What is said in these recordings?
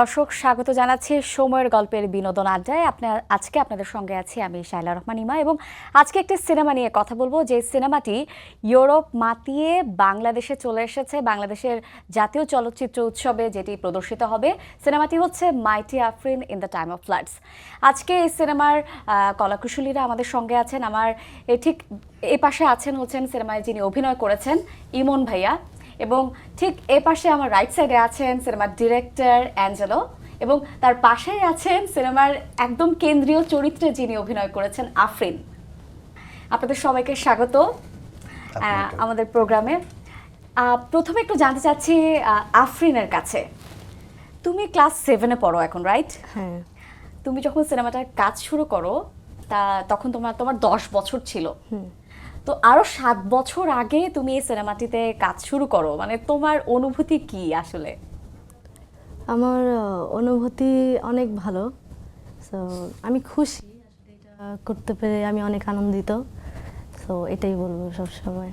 দর্শক স্বাগত জানাচ্ছি সময়ের গল্পের বিনোদন আড্ডায়। আজকে আপনাদের সঙ্গে আছি আমি শাইলা রহমান ইমা এবং আজকে একটি সিনেমা নিয়ে কথা বলবো যে সিনেমাটি ইউরোপ মাতিয়ে বাংলাদেশে চলে এসেছে বাংলাদেশের জাতীয় চলচ্চিত্র উৎসবে, যেটি প্রদর্শিত হবে। সিনেমাটি হচ্ছে mighty Afreen in the time of floods. আজকে এই সিনেমার কলাকুশলীরা আমাদের সঙ্গে আছেন। আমার ঠিক এ পাশে হচ্ছেন সিনেমায় যিনি অভিনয় করেছেন ইমন ভাইয়া, এবং ঠিক এ পাশে আমার রাইট সাইডে আছেন সিনেমার ডিরেক্টর অ্যাঞ্জেলো, এবং তার পাশেই আছেন সিনেমার একদম কেন্দ্রীয় চরিত্রে যিনি অভিনয় করেছেন আফরিন। আপনাদের সবাইকে স্বাগত আমাদের প্রোগ্রামে। প্রথমে একটু জানতে চাচ্ছি আফরিনের কাছে, তুমি ক্লাস 7-এ পড়ো এখন, রাইট? হ্যাঁ। তুমি যখন সিনেমাটার কাজ শুরু করো তখন তোমার 10 বছর ছিল। তো আরো 7 বছর আগে তুমি এই সিনেমাটিতে কাজ শুরু করো, মানে তোমার অনুভূতি কি আসলে? আমার অনুভূতি অনেক ভালো। সো আমি খুশি আসলে এটা করতে পেরে, আমি অনেক আনন্দিত। সো এটাই বলবো সবসময়।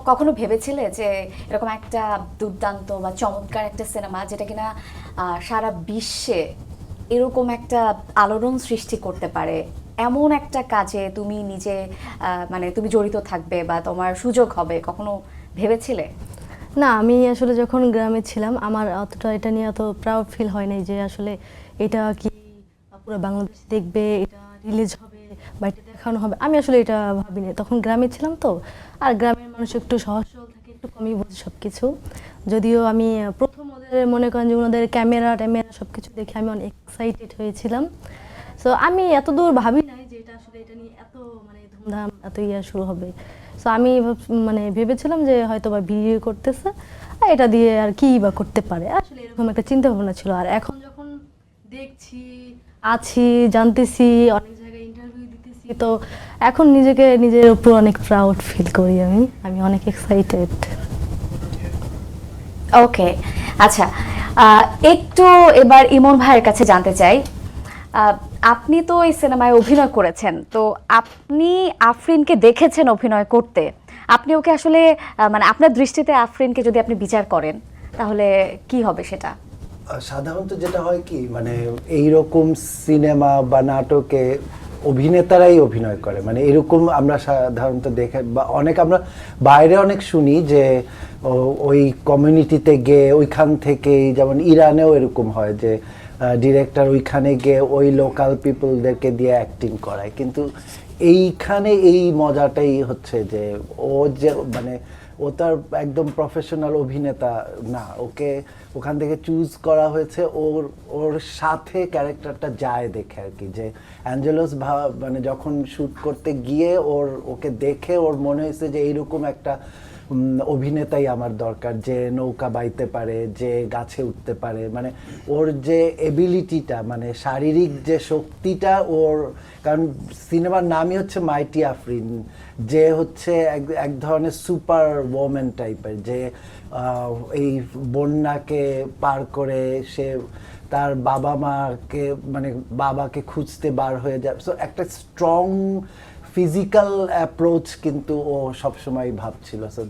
কখনো ভেবেছিলে যে এরকম একটা দুর্দান্ত বা চমৎকার একটা সিনেমা যেটা কিনা সারা বিশ্বে এরকম একটা আলোড়ন সৃষ্টি করতে পারে, এমন একটা কাজে তুমি নিজে মানে তুমি জড়িত থাকবে বা তোমার সুযোগ হবে, কখনো ভেবেছিলে? না, আমি আসলে যখন গ্রামে ছিলাম আমার অতটা এটা নিয়ে অত প্রাউড ফিল হয় নাই যে আসলে এটা কি পুরো বাংলাদেশ দেখবে, এটা রিলিজ হবে বা এটা দেখানো হবে। আমি আসলে এটা ভাবিনি, তখন গ্রামে ছিলাম তো। আর গ্রামের মানুষ একটু সহজ সরল থাকে, একটু কমই বোঝে সব কিছু। যদিও আমি প্রথম ওদের মনে করেন যে ওনাদের ক্যামেরা সব কিছু দেখে আমি অনেক এক্সাইটেড হয়েছিলাম। সো আমি এত দূর ভাবি নাই যে এটা আসলে এটা নিয়ে এত মানে ধুমধাম এত শুরু হবে। সো আমি মানে ভেবেছিলাম যে হয়তো বা ভিডিও করতেছে, এটা দিয়ে আর কি বা করতে পারে, আসলে এরকম একটা চিন্তা ভাবনা ছিল। আর এখন যখন দেখছি, আছি, জানতেছি, অনেক জায়গায় ইন্টারভিউ দিতেছি, তো এখন নিজের উপর অনেক প্রাউড ফিল করি। আমি অনেক এক্সাইটেড। ওকে, আচ্ছা, একটু এবার ইমন ভাইয়ের কাছে জানতে চাই, আপনি তো এই সিনেমায় অভিনয় করেছেন, তো আপনি আফরিনকে দেখেছেন অভিনয় করতে। আপনি ওকে আসলে মানে আপনার দৃষ্টিতে আফরিনকে যদি আপনি বিচার করেন তাহলে কি হবে সেটা? সাধারণত যেটা হয় কি, মানে এইরকম সিনেমা বা নাটকে অভিনেতারাই অভিনয় করে, মানে এরকম আমরা সাধারণত দেখে বা আমরা বাইরে অনেক শুনি যে ওই কমিউনিটিতে গিয়ে ওইখান থেকেই, যেমন ইরানেও এরকম হয় যে ডিরেক্টর ওইখানে গিয়ে ওই লোকাল পিপলদেরকে দিয়ে অ্যাক্টিং করায়। কিন্তু এইখানে এই মজাটাই হচ্ছে যে ও যে মানে ও তার একদম প্রফেশনাল অভিনেতা না, ওকে ওখান থেকে চুজ করা হয়েছে ওর সাথে ক্যারেক্টারটা যায় দেখে আর কি। যে অ্যাঞ্জেলোস মানে যখন শ্যুট করতে গিয়ে ওকে দেখে ওর মনে হয়েছে যে এইরকম একটা অভিনেতাই আমার দরকার, যে নৌকা বাইতে পারে, যে গাছে উঠতে পারে, মানে ওর যে এবিলিটিটা, মানে শারীরিক যে শক্তিটা ওর, কারণ সিনেমার নামই হচ্ছে মাইটি আফরিন, যে হচ্ছে এক ধরনের সুপার ওম্যান টাইপের, যে এই বন্যাকে পার করে সে তার বাবাকে খুঁজতে বার হয়ে যায়। সো একটা স্ট্রং ফিজিক্যাল অ্যাপ্রোচ কিন্তু ও সবসময় ভাবছিল। সো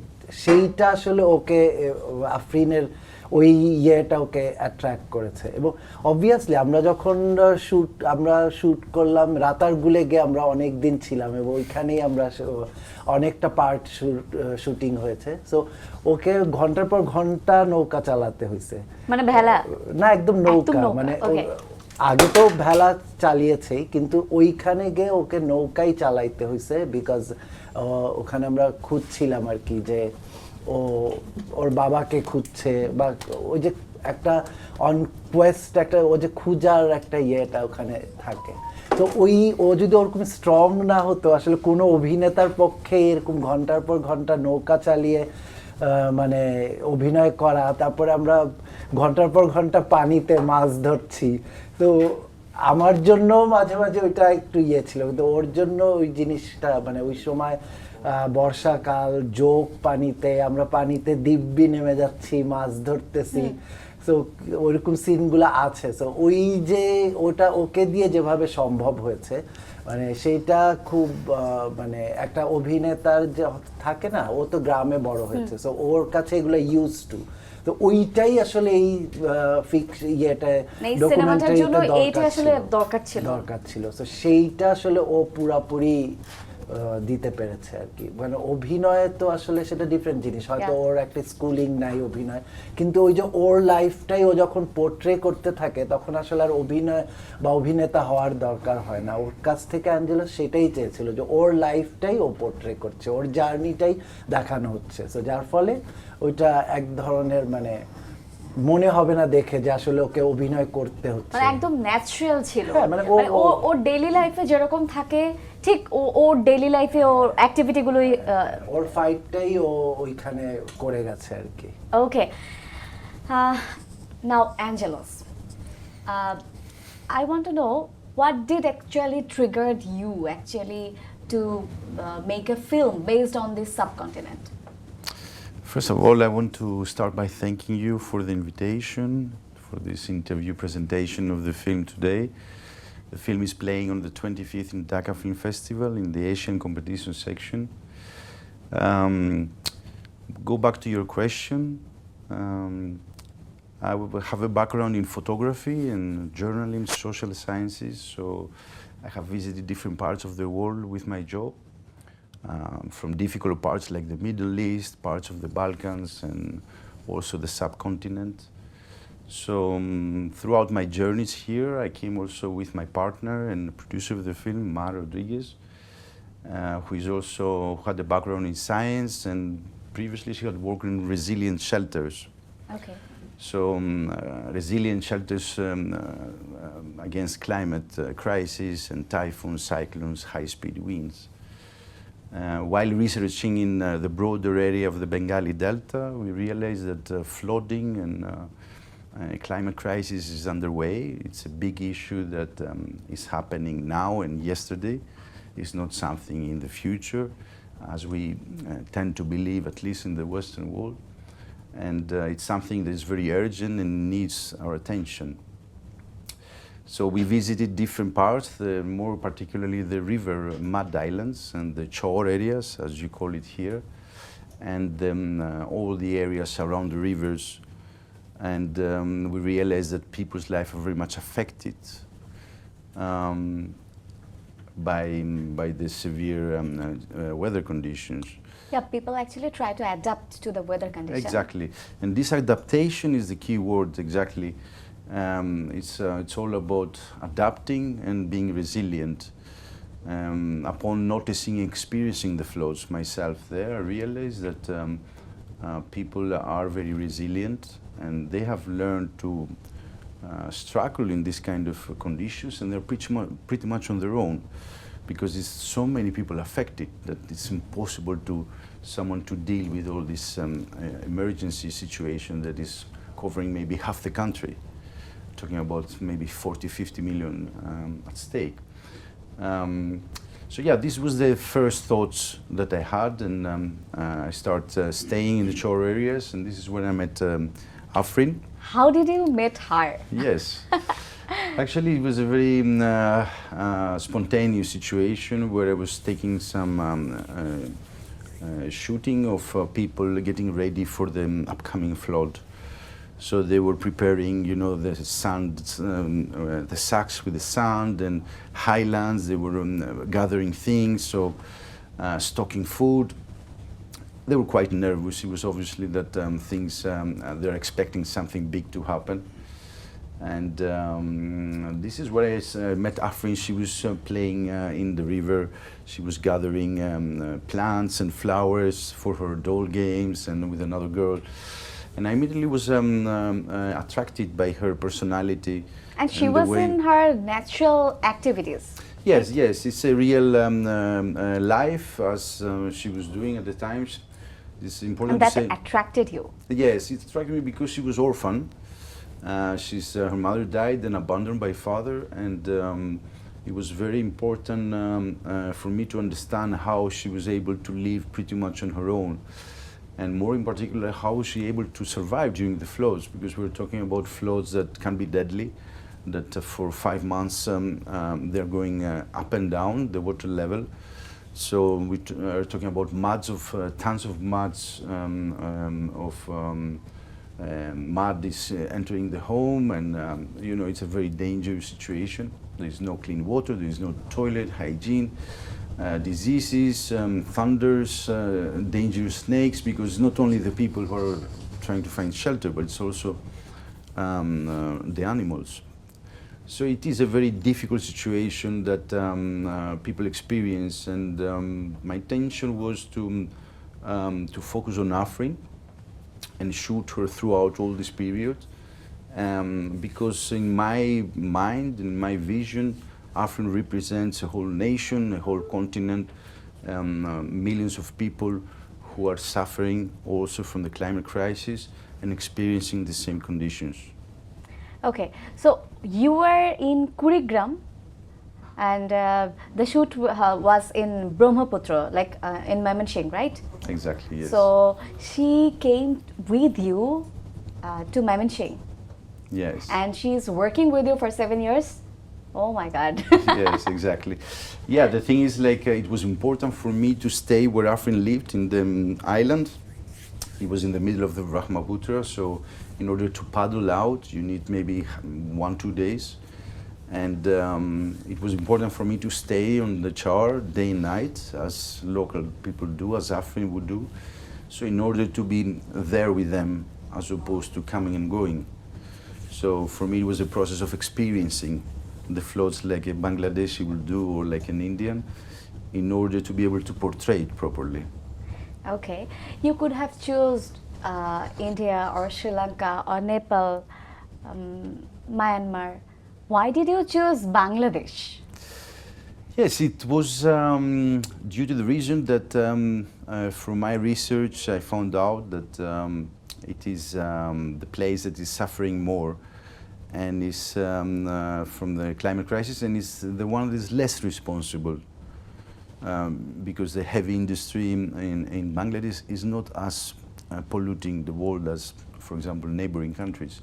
সেইটা আসলে ওকে আফরিনের ওই ইয়েটা ওকে অ্যাট্রাক্ট করেছে। এবং অবভিয়াসলি আমরা যখন শ্যুট করলাম রাতারগুলে গিয়ে, আমরা অনেক দিন ছিলাম এবং ওইখানেই আমরা অনেকটা পার্ট শুটিং হয়েছে। সো ওকে ঘন্টার পর ঘন্টা নৌকা চালাতে হয়েছে, মানে ভেলা না, একদম নৌকা, মানে আগে তো ভেলা চালিয়েছেই, কিন্তু ওইখানে গিয়ে ওকে নৌকাই চালাইতে হয়েছে। বিকজ ওখানে আমরা খুঁজছিলাম আর কি, যে ওর বাবাকে খুঁজছে, বা ওই যে একটা অনকোয়েস্ট, একটা ও যে খুঁজার একটা ইয়েটা ওখানে থাকে। তো ও যদি ওরকম স্ট্রং না হতো, আসলে কোনো অভিনেতার পক্ষে এরকম ঘন্টার পর ঘন্টা নৌকা চালিয়ে মানে অভিনয় করা, তারপরে আমরা ঘন্টার পর ঘন্টা পানিতে মাছ ধরছি। তো আমার জন্য মাঝে মাঝে ওইটা একটু ছিল, কিন্তু ওর জন্য ওই জিনিসটা, মানে ওই সময় বর্ষাকাল, যোগ পানিতে, আমরা পানিতে দিব্যি নেমে যাচ্ছি, মাছ ধরতেছি। সো ওইরকম সিনগুলো আছে। সো ওই যে ওটা ওকে দিয়ে যেভাবে সম্ভব হয়েছে, মানে সেইটা খুব মানে একটা অভিনেতার যে থাকে না, ও তো গ্রামে বড় হয়েছে, সো ওর কাছে এগুলো ইউজ টু। তো ওইটাই আসলে এই ফিক্স ইয়েটা এই সিনেমাটার জন্য ডকুমেন্টারিটা এইটা আসলে দরকার ছিল। তো সেইটা আসলে ও পুরাপুরি দিতে পেরেছে আর কি। মানে অভিনয় তো আসলে সেটা ডিফারেন্ট জিনিস, হয়তো ওর একটা স্কুলিং নাই অভিনয়, কিন্তু ওই যে ওর লাইফটাই ও যখন পোর্ট্রে করতে থাকে তখন আসলে আর অভিনয় বা অভিনেতা হওয়ার দরকার হয় না। ওর কাছ থেকে অ্যাঞ্জেলো সেটাই চেয়েছিল যে ওর লাইফটাই ও পোর্ট্রে করছে, ওর জার্নিটাই দেখানো হচ্ছে। সো যার ফলে ওইটা এক ধরনের মানে মনে হবে না দেখে যে আসলে ওকে অভিনয় করতে হচ্ছে, মানে একদম ন্যাচারাল ছিল। হ্যাঁ, মানে ও ডেইলি লাইফে যেরকম থাকে ঠিক ও ডেইলি লাইফে ওর অ্যাক্টিভিটিগুলোই ওর ফাইটটাই ও ওইখানে করে গেছে আর কি। ওকে, নাও অ্যাঞ্জেলোস, I want to know what did actually triggered you actually to make a film based on this subcontinent? First of all, I want to start by thanking you for the invitation, for this interview presentation of the film today. The film is playing on the 25th in Dhaka Film Festival in the Asian competition section. Go back to your question. I have a background in photography and journalism, social sciences, so I have visited different parts of the world with my job. From difficult parts like the Middle East, parts of the Balkans, and also the subcontinent. So throughout my journeys here, I came also with my partner and producer of the film, Mar Rodriguez, who had a background in science, and previously she had worked in resilient shelters. Okay. So resilient shelters against climate crisis and typhoons, cyclones, high-speed winds. While researching in the broader area of the Bengali Delta, we realized that flooding and climate crisis is underway. It's a big issue that is happening now and yesterday. It's not something in the future, as we tend to believe, at least in the Western world. And it's something that is very urgent and needs our attention. So we visited different parts, more particularly the river mud islands and the chore areas, as you call it here, and all the areas around the rivers. And we realized that people's life are very much affected by the severe weather conditions. Yeah, people actually try to adapt to the weather condition. Exactly, and this adaptation is the key word, exactly. It's all about adapting and being resilient. Upon noticing and experiencing the floods myself there, I realized that people are very resilient, and they have learned to struggle in this kind of conditions, and they're pretty much on their own, because there's so many people affected that it's impossible to someone to deal with all this emergency situation that is covering maybe half the country. Talking about maybe 40, 50 million at stake. So yeah, this was the first thoughts that I had, and I started staying in the shore areas, and this is when I met Afrin. How did you meet her? Yes. Actually, it was a very spontaneous situation where I was taking some shooting of people getting ready for the upcoming flood. So they were preparing, the sand, the sacks with the sand and highlands. They were gathering things, so stocking food. They were quite nervous. It was obviously that they're expecting something big to happen. And this is where I met Afrin. She was playing in the river. She was gathering plants and flowers for her doll games, and with another girl. And I immediately was attracted by her personality. And she was in her natural activities. Yes, it's a real life as she was doing at the time. It's important And that to say. attracted you. Yes, it attracted me because she was orphan. Her mother died and abandoned by father, and it was very important for me to understand how she was able to live pretty much on her own. And more in particular, how was she able to survive during the floods? Because we're talking about floods that can be deadly, that for 5 months they're going up and down the water level. So we are talking about tons of muds of Mud is entering the home, and you know, it's a very dangerous situation. There is no clean water, there is no toilet, hygiene, diseases, thunders, dangerous snakes, because not only the people who are trying to find shelter, but it's also the animals. So it is a very difficult situation that people experience, and my intention was to focus on Afrin and shoot her throughout all this period, because in my mind, in my vision, Afrin represents a whole nation, a whole continent, millions of people who are suffering also from the climate crisis and experiencing the same conditions. Okay, so you were in Kurigram, and the shoot was in Brahmaputra, like in Mymensingh, right? Exactly, yes. So she came with you to Mymensingh, Yes. and she's working with you for 7 years. Oh my God. Yes, exactly. Yeah, the thing is, like, it was important for me to stay where Afrin lived, in the island. It was in the middle of the Brahmaputra, so in order to paddle out, you need maybe 1-2 days. And it was important for me to stay on the char day and night, as local people do, as Afrin would do. So in order to be there with them, as opposed to coming and going. So for me, it was a process of experiencing the floods like a Bangladeshi will do, or like an Indian, in order to be able to portray it properly. Okay, you could have chosen India or Sri Lanka or Nepal, Myanmar. Why did you choose Bangladesh? Yes, it was due to the reason that from my research I found out that it is the place that is suffering more, and is from the climate crisis, and is the one that is less responsible, because the heavy industry in Bangladesh is not as polluting the world as, for example, neighboring countries.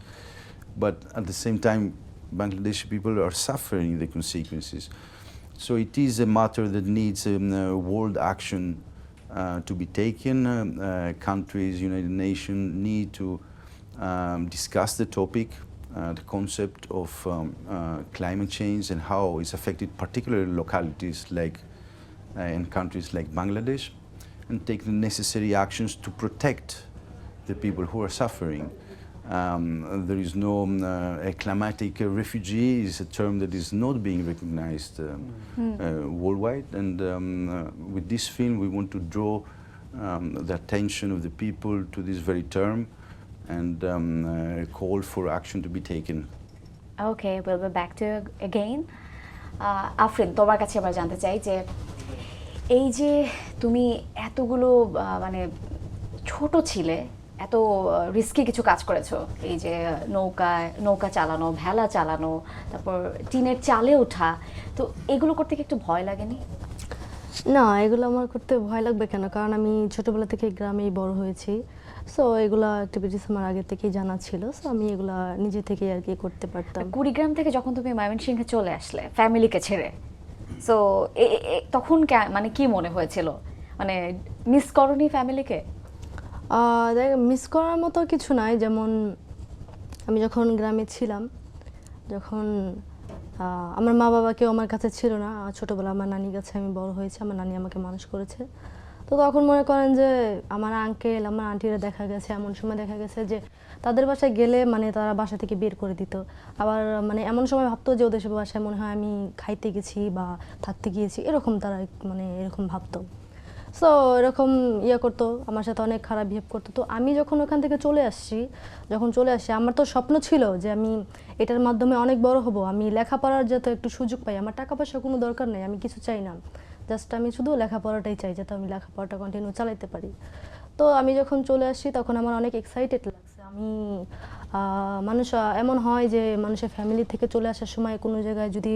But at the same time, Bangladeshi people are suffering the consequences. So it is a matter that needs world action to be taken. Countries, United Nations need to discuss the topic, the concept of climate change and how it's affected particular localities like in countries like Bangladesh, and take the necessary actions to protect the people who are suffering. There is no a climatic refugee is a term that is not being recognized worldwide, and with this film we want to draw the attention of the people to this very term, and call for action to be taken. Okay, we'll be back to you again. Afrin, তোমার কাছে আমরা জানতে চাই যে এই যে তুমি এতগুলো মানে ছোট ছিলে, এত রিস্কি কিছু কাজ করেছো, এই যে নৌকা চালানো, ভেলা চালানো, তারপর টিনের চালে ওঠা, তো এগুলো করতে কি একটু ভয় লাগেনি? না, এগুলো আমার করতে ভয় লাগবে কেন, কারণ আমি ছোটবেলা থেকে গ্রামেই বড় হয়েছি। সো এগুলা অ্যাক্টিভিটিস আমার আগে থেকেই জানা ছিল, সো আমি এগুলা নিজে থেকেই আর কি করতে পারতাম। কুড়িগ্রাম থেকে যখন তুমি ময়মনসিংহে চলে আসলে ফ্যামিলিকে ছেড়ে, সো তখন মানে কি মনে হয়েছিল, মানে মিস করনি ফ্যামিলিকে? দেখ, মিস করার মতো কিছু নাই। যেমন আমি যখন গ্রামে ছিলাম, যখন আমার মা বাবা কেউ আমার কাছে ছিল না, ছোটোবেলা আমার নানির কাছে আমি বড় হয়েছি, আমার নানি আমাকে মানুষ করেছে। তো তখন মনে করেন যে আমার আঙ্কেল, আমার আন্টিরা দেখা গেছে, এমন সময় দেখা গেছে যে তাদের বাসায় গেলে মানে তারা বাসা থেকে বের করে দিত। আবার মানে এমন সময় ভাবতো যে ওদের বাসায় মনে হয় আমি খাইতে গেছি বা থাকতে গিয়েছি, এরকম তারা মানে এরকম ভাবতো। সো এরকম করতো, আমার সাথে অনেক খারাপ বিহেভ করতো। তো আমি যখন ওখান থেকে চলে আসি আমার তো স্বপ্ন ছিল যে আমি এটার মাধ্যমে অনেক বড় হব, আমি লেখাপড়ার যাতে একটু সুযোগ পাই। আমার টাকা পয়সার কোনো দরকার নেই, আমি কিছু চাই না, জাস্ট আমি শুধু লেখাপড়াটাই চাই, যাতে আমি লেখাপড়াটা কন্টিনিউ চালাতে পারি। তো আমি যখন চলে আসি তখন আমার অনেক এক্সাইটেড লাগছে। আমি মানুষ এমন হয় যে মানুষের ফ্যামিলি থেকে চলে আসার সময় কোনো জায়গায় যদি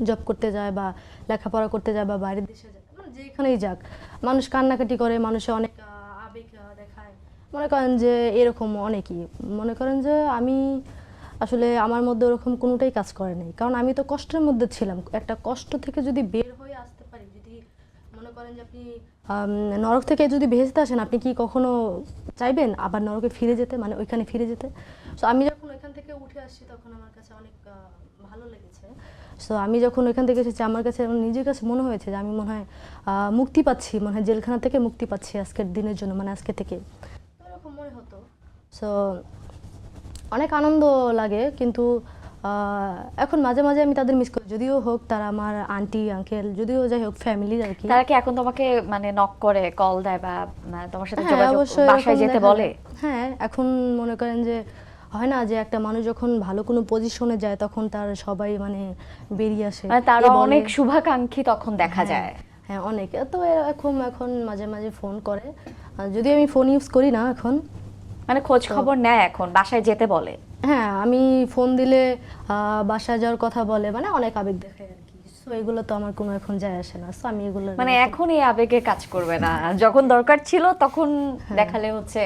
জব করতে যায় বা লেখাপড়া করতে যায় বা বাইরের দেশে যায়, মানে যেখানেই যাক, মানুষ কান্নাকাটি করে, মানুষে অনেক আবেগ দেখায়। মনে করেন যে এরকম অনেকই মনে করেন যে আমি আসলে আমার মধ্যে ওরকম কোনোটাই কাজ করে নাই, কারণ আমি তো কষ্টের মধ্যে ছিলাম। একটা কষ্ট থেকে যদি বের হয়ে আসতে পারি, যদি মনে করেন যে আপনি নরক থেকে যদি ভেসতে আসেন আপনি কি কখনো চাইবেন আবার নরকে ফিরে যেতে, মানে ওইখানে ফিরে যেতে? সো আমি যখন ওইখান থেকে উঠে আসছি তখন আমার কাছে অনেক ভালো লেগেছে। সো আমি যখন ওইখান থেকে এসেছি আমার কাছে নিজের কাছে মনে হয়েছে যে আমি মনে হয় মুক্তি পাচ্ছি, মনে হয় জেলখানা থেকে মুক্তি পাচ্ছি আজকের দিনের জন্য, মানে আজকে থেকে এরকম মনে হতো। সো অনেক আনন্দ লাগে, কিন্তু এখন মাঝে মাঝে আমি তাদের মিস করি, যদিও হোক তারা আমার আন্টি আঙ্কেল, যদিও যাই হোক ফ্যামিলির আর কি। তারা কি এখন তোমাকে মানে নক করে, কল দেয় বা তোমার সাথে হ্যাঁ, যোগাযোগ, অবশ্যই বাসায় এরকম যেতে দেখা বলে? যায়। হ্যাঁ, এখন মনে করেন যে হয় না যে একটা মানুষ যখন ভালো কোনো পজিশনে যায় তখন তার সবাই মানে বেরিয়ে আসে, মানে তারা এ বলে। অনেক শুভাকাঙ্ক্ষী তখন দেখা হ্যাঁ, যায়। হ্যাঁ অনেক। তো এখন মাঝে মাঝে ফোন করে, যদি আমি ফোন ইউজ করি না এখন, মানে খোঁজ খবর নেয়, এখন বাসায় যেতে বলে? হ্যাঁ আমি ফোন দিলে বাসায় যাওয়ার কথা বলে, মানে অনেক আবেগ দেখায় আর কি। সো এগুলো তো আমার কোনো এখন যায় আসে না। সো আমি এগুলো মানে এখন এই আবেগে কাজ করবে না, যখন দরকার ছিল তখন দেখালে হচ্ছে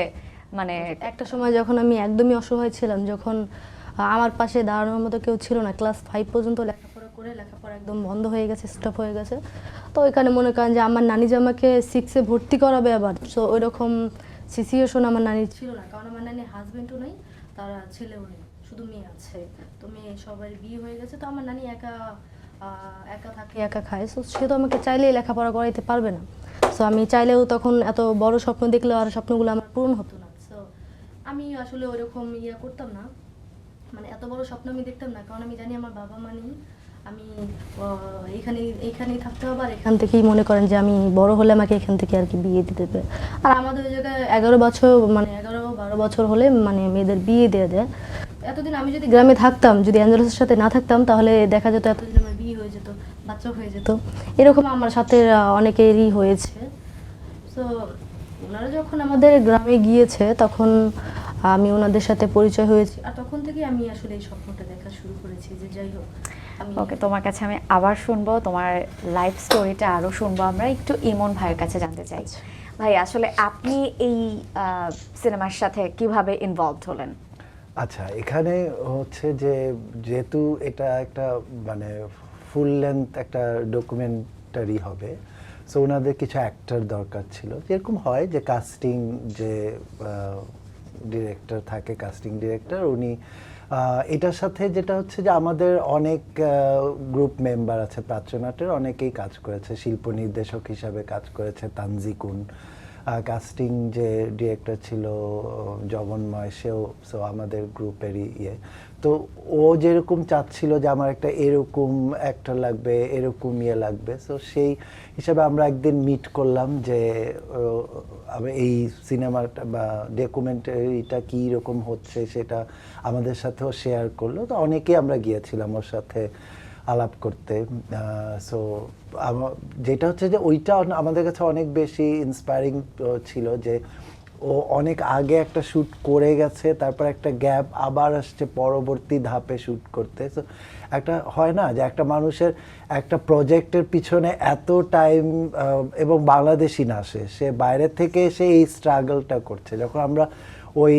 মানে একটা সময় যখন আমি একদমই অসহায় ছিলাম, যখন আমার পাশে দাঁড়ানোর মতো কেউ ছিল না, ক্লাস 5 পর্যন্ত লেখাপড়া করে লেখাপড়া একদম বন্ধ হয়ে গেছে, স্টপ হয়ে গেছে। তো ওইখানে মনে করেন যে আমার নানি যে আমাকে 6-এ ভর্তি করাবে আবার, সো ওইরকম সিচুয়েশন আমার নানির ছিল না, কারণ আমার নানির হাজবেন্ডও নেই, তার ছেলেও নেই, শুধু মেয়ে আছে। তো মেয়ে সবার বিয়ে হয়ে গেছে, তো আমার নানি একা একা থাকে, একা খায়। সো সে তো আমাকে চাইলেই লেখাপড়া করাইতে পারবে না। সো আমি চাইলেও তখন এত বড় স্বপ্ন দেখলেও আর স্বপ্নগুলো আমার পূরণ হতো না। সো আমি আসলে ওইরকম করতাম না, মানে এত বড় স্বপ্ন আমি দেখতাম না, কারণ আমি জানি আমার বাবা মা নেই, আমি এইখানেই থাকতে হবে, আর এখান থেকেই মনে করেন যে আমি বড় হলে আমাকে এখান থেকে আর কি বিয়ে দিতে দেবে। আর আমাদের ওই জায়গায় 11 বছর, মানে 11-12 বছর হলে মানে মেয়েদের বিয়ে দিয়ে দেয়। এতদিন আমি যদি গ্রামে থাকতাম, যদি অ্যাঞ্জেলোসের সাথে না থাকতাম, তাহলে দেখা যেত এতদিন আমার বিয়ে হয়ে যেত, বাচ্চা হয়ে যেত। এরকম আমার সাথে অনেকেরই হয়েছে। সো ওনারা যখন আমাদের গ্রামে গিয়েছে তখন আমি ওনাদের সাথে পরিচয় হয়েছি, আর তখন থেকে আমি আসলে এই স্বপ্নটা দেখা শুরু করেছি যে যাই হোক। ওকে, তোমার কাছে আমি আবার শুনবো, তোমার লাইফ স্টোরিটা আরো শুনবো। আমরা একটু ইমন ভাইয়ের কাছে জানতে চাই। ভাই, আসলে আপনি এই সিনেমার সাথে কিভাবে ইনভলভড হলেন? আচ্ছা, এখানে হচ্ছে যে যেহেতু এটা একটা মানে ফুল লেন্থ একটা ডকুমেন্টারি হবে, সো ওনাদের কিছু অ্যাক্টর দরকার ছিল। যেরকম হয় যে কাস্টিং যে ডিরেক্টর থাকে, কাস্টিং ডিরেক্টর, উনি এটার সাথে যেটা হচ্ছে যে আমাদের অনেক গ্রুপ মেম্বার আছে প্রাচ্যনাটের, অনেকেই কাজ করেছে, শিল্প নির্দেশক হিসাবে কাজ করেছে তানজিকুন, কাস্টিং যে ডিরেক্টর ছিল জগন্ময়, সেও সো আমাদের গ্রুপেরই তো ও যেরকম চাচ্ছিল যে আমার একটা এরকম অ্যাক্টর লাগবে, এরকম লাগবে, সো সেই হিসাবে আমরা একদিন মিট করলাম যে এই সিনেমাটা বা ডকুমেন্টারিটা কী রকম হচ্ছে সেটা আমাদের সাথেও শেয়ার করলো। তো অনেকেই আমরা গিয়েছিলাম ওর সাথে আলাপ করতে। সো যেটা হচ্ছে যে ওইটা আমাদের কাছে অনেক বেশি ইন্সপায়ারিং ছিল যে ও অনেক আগে একটা শ্যুট করে গেছে, তারপর একটা গ্যাপ আবার আসছে পরবর্তী ধাপে শ্যুট করতে। সো একটা হয় না যে একটা মানুষের একটা প্রজেক্টের পিছনে এত টাইম, এবং বাংলাদেশি না, সে বাইরের থেকে এসে এই স্ট্রাগলটা করছে। যখন আমরা ওই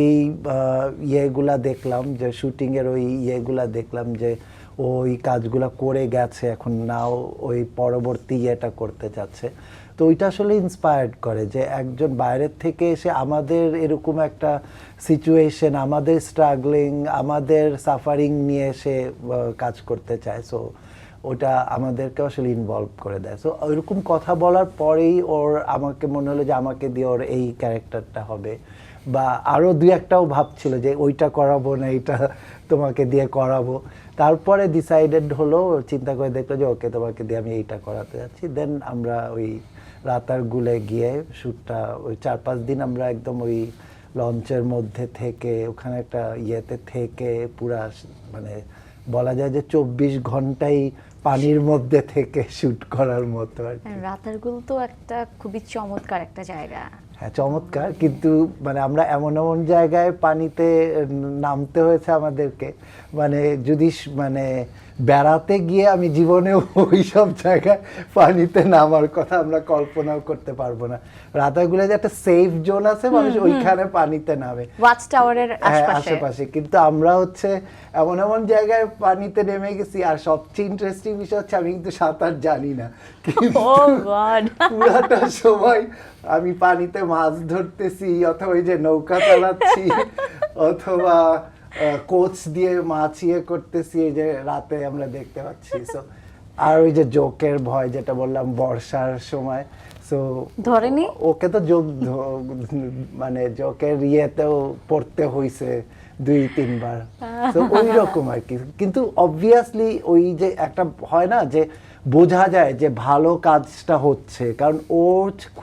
ইয়েগুলা দেখলাম, যে শুটিংয়ের ওই ইয়েগুলা দেখলাম যে ওই কাজগুলো করে গেছে, এখন নাও ওই পরবর্তী ইয়েটা করতে চাচ্ছে, তো ওইটা আসলে ইন্সপায়ার্ড করে যে একজন বাইরের থেকে এসে আমাদের এরকম একটা সিচুয়েশন, আমাদের স্ট্রাগলিং, আমাদের সাফারিং নিয়ে এসে কাজ করতে চায়। সো ওটা আমাদেরকে আসলে ইনভলভ করে দেয়। সো ওইরকম কথা বলার পরেই ওর আমাকে মনে হলো যে আমাকে দিয়ে ওর এই ক্যারেক্টারটা হবে, বা আরও দুই একটাও ভাবছিল যে ওইটা করাবো না এইটা তোমাকে দিয়ে করাবো। তারপরে ডিসাইডেড হলো, চিন্তা করে দেখলো যে ওকে তোমাকে দিয়ে আমি এইটা করাতে যাচ্ছি। দেন আমরা ওই রাতারগুলে গিয়ে শ্যুটটা ওই 4-5 দিন আমরা একদম ওই লঞ্চের মধ্যে থেকে, ওখানে একটা ইয়েতে থেকে পুরা মানে বলা যায় যে 24 ঘন্টাই পানির মধ্যে থেকে শ্যুট করার মতো আর কি। রাতারগুল তো একটা খুবই চমৎকার একটা জায়গা। হ্যাঁ চমৎকার, কিন্তু মানে আমরা এমন এমন জায়গায় পানিতে নামতে হয়েছে আমাদেরকে, মানে যদি মানে বেড়াতে গিয়ে আমি জীবনেও ওই সব জায়গায় পানিতে নামার কথা আমরা কল্পনাও করতে পারবো না। রাতারগুলে যে একটা সেফ জোন আছে, মানুষ ওইখানে পানিতে নামে ওয়াচ টাওয়ারের আশেপাশে, কিন্তু আমরা হচ্ছে এমন এমন জায়গায় পানিতে নেমে গেছি। আর সবচেয়ে ইন্টারেস্টিং বিষয় হচ্ছে আমি কিন্তু সাঁতার জানি না, কিন্তু পুরাটা সময় আমি পানিতে মাছ ধরতেছি, অথবা ওই যে নৌকা চালাচ্ছি, অথবা কোচ দিয়ে মাছ ইয়ে করতেছি, এই যে রাতে আমরা দেখতে পাচ্ছি। সো আর ওই যে জোকের ভয় যেটা বললাম বর্ষার সময়, সো ধরেনি ওকে তো যোগ মানে জোকের ইয়েতেও পড়তে হইছে 2-3 বার। তো ওই রকম আর কি, কিন্তু অবভিয়াসলি ওই যে একটা হয় না যে বোঝা যায় যে ভালো কাজটা হচ্ছে, কারণ ও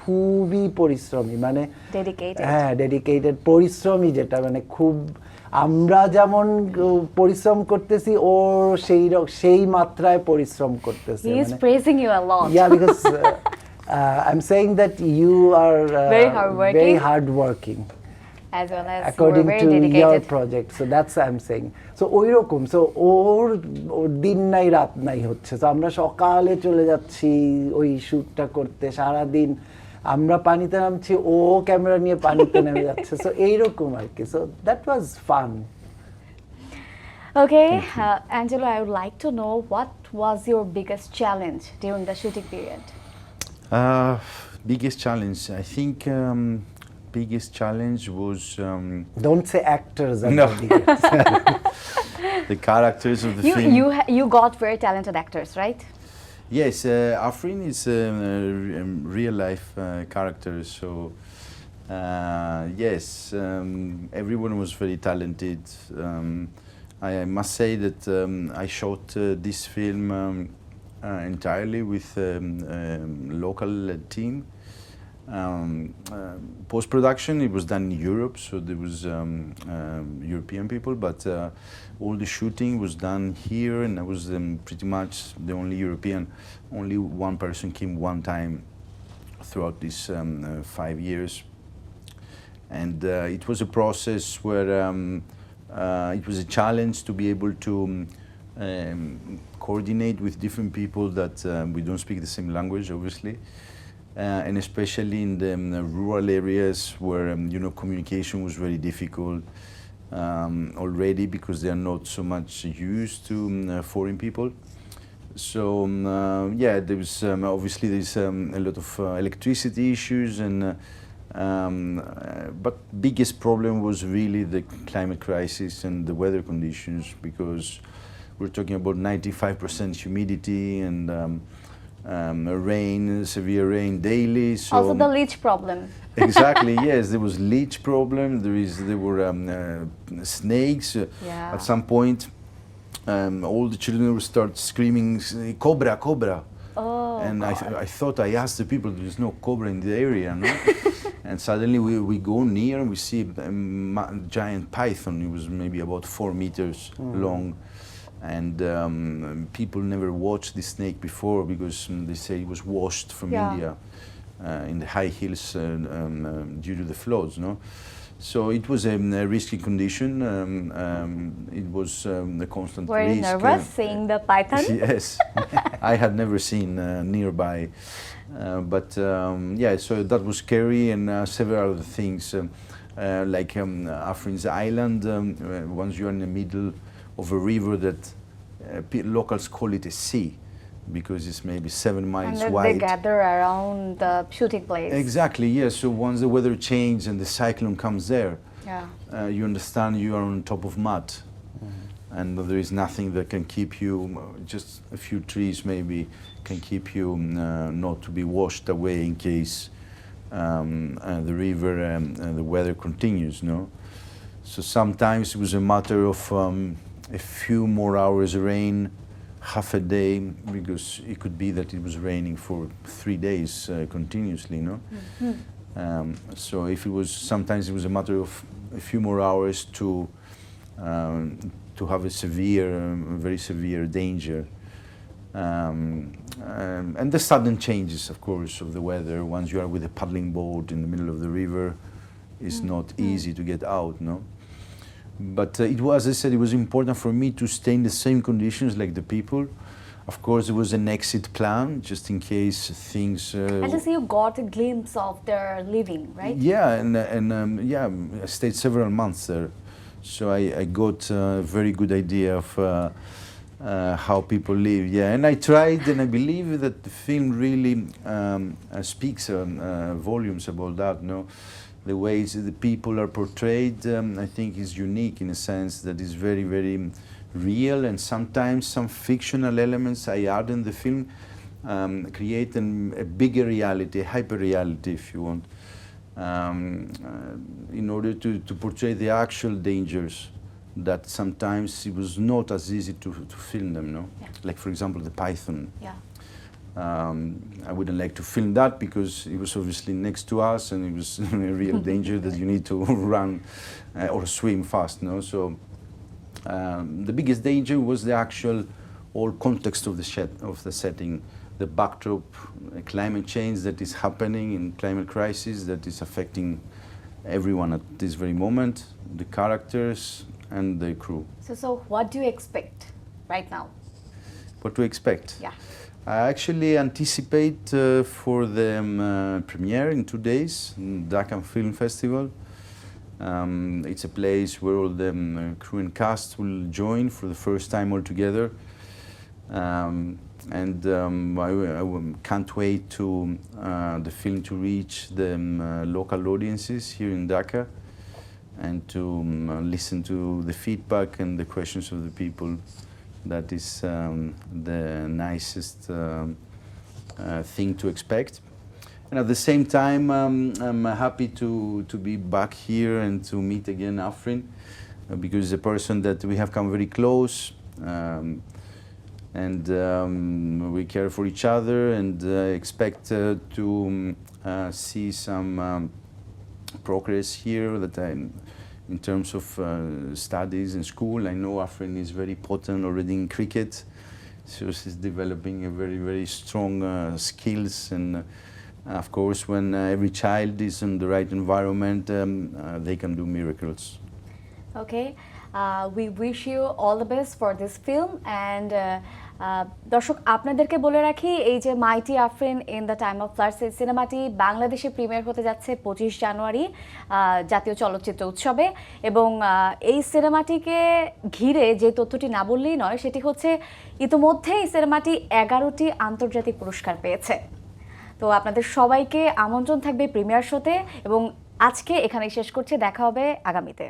খুবই পরিশ্রমী, মানে হ্যাঁ ডেডিকেটেড পরিশ্রমী, যেটা মানে খুব আমরা যেমন পরিশ্রম করতেছি ও সেই মাত্রায় পরিশ্রম করতেছে। He is praising you a lot. Yeah, because I'm saying that you are very hardworking. As well as according you are to very dedicated. your project, so that's I'm saying. So ওই রকম, so ওর দিন নাই রাত নাই হচ্ছে, so আমরা সকালে চলে যাচ্ছি ওই শ্যুটটা করতে, সারা দিন আমরা পানিতে নামছি, ও ক্যামেরা নিয়ে পানিতে নেমে যাচ্ছে, so এইরকম আর কি, so that was fun. Okay, Angelo, I would like to know what was your biggest challenge during the shooting period? Biggest challenge, I think. Biggest challenge was Don't say actors are No. the biggest. the characters of the film. You got very talented actors, right? Yes, Afrin is a real life character, so yes, everyone was very talented. I must say that I shot this film entirely with local team. Post-production, it was done in Europe, so there was European people, but all the shooting was done here, and I was pretty much the only European. Only one person came one time throughout these 5 years, and it was a process where it was a challenge to be able to coordinate with different people that we don't speak the same language, obviously. And especially in the rural areas where communication was very difficult already, because they are not so much used to foreign people. So yeah, there was obviously there's a lot of electricity issues, and but biggest problem was really the climate crisis and the weather conditions, because we're talking about 95% humidity and rain, severe rain daily. So Also the leech problem. Exactly, yes, there was leech problem. There were snakes. Yeah. At some point, all the children would start screaming, "Cobra, cobra!" Oh, And God. I thought, I asked the people, there's no cobra in the area, no? And suddenly we go near and we see a giant python. It was maybe about 4 meters long. And people never watched the snake before, because they say it was washed from India in the high hills due to the floods, no? So it was a risky condition. It was a constant Were you risk. nervous seeing the python? Yes, I had never seen nearby, but yeah, so that was scary, and several other things, like Afrin's Island. Once you're in the middle of a river that locals call it a sea, because it's maybe 7 miles And wide. they gather around the shooting place. Exactly, yes. So once the weather changes and the cyclone comes there, Yeah. you understand you are on top of mud, and there is nothing that can keep you. Just a few trees maybe can keep you not to be washed away in case the river and the weather continues. No, so sometimes it was a matter of a few more hours rain, half a day, because it could be that it was raining for 3 days continuously, no? So if it was, sometimes it was a matter of a few more hours to have a severe, very severe danger. And the sudden changes, of course, of the weather. Once you are with a paddling boat in the middle of the river, it's not easy to get out, no? But it was, as I said, it was important for me to stay in the same conditions like the people. Of course, there was an exit plan, just in case things... At least you got a glimpse of their living, right? Yeah, yeah, I stayed several months there. So I got a very good idea of how people live, yeah. And I tried, and I believe that the film really speaks volumes about that, no? The ways the people are portrayed, I think is unique in a sense that is very, very real, and sometimes some fictional elements I add in the film create a bigger reality, a hyper reality if you want, in order to portray the actual dangers that sometimes it was not as easy to film them, no? Yeah. Like for example the python. Yeah. I wouldn't like to film that because it was obviously next to us and it was a real danger that you need to run or swim fast, no? So the biggest danger was the actual whole context of the setting, the backdrop, climate change that is happening, in climate crisis that is affecting everyone at this very moment, the characters and the crew. So what do you expect right now? What to expect? Yeah. I actually anticipate for the premiere in 2 days, Dhaka Film Festival. It's a place where all the crew and cast will join for the first time all together. And I can't wait to the film to reach the local audiences here in Dhaka and to listen to the feedback and the questions of the people. That is the nicest thing to expect. And at the same time, I'm happy to be back here and to meet again Afrin, because he's a person that we have come very close, and we care for each other, and expect to see some progress here that in terms of studies in school. I know Afrin is very potent already in cricket, so she's developing a very, very strong skills, and of course when every child is in the right environment, they can do miracles. Okay, we wish you all the best for this film, and দর্শক আপনাদেরকে বলে রাখি এই যে mighty Afreen in the time of floods এই সিনেমাটি বাংলাদেশে premier হতে যাচ্ছে 25 জানুয়ারি জাতীয় চলচ্চিত্র উৎসবে, এবং এই সিনেমাটিকে ঘিরে যে তথ্যটি না বললেই নয় সেটি হচ্ছে ইতিমধ্যে এই সিনেমাটি 11টি আন্তর্জাতিক পুরস্কার পেয়েছে। তো আপনাদের সবাইকে আমন্ত্রণ থাকবে প্রিমিয়ার শোতে, এবং আজকে এখানেই শেষ করছি, দেখা হবে আগামীতে।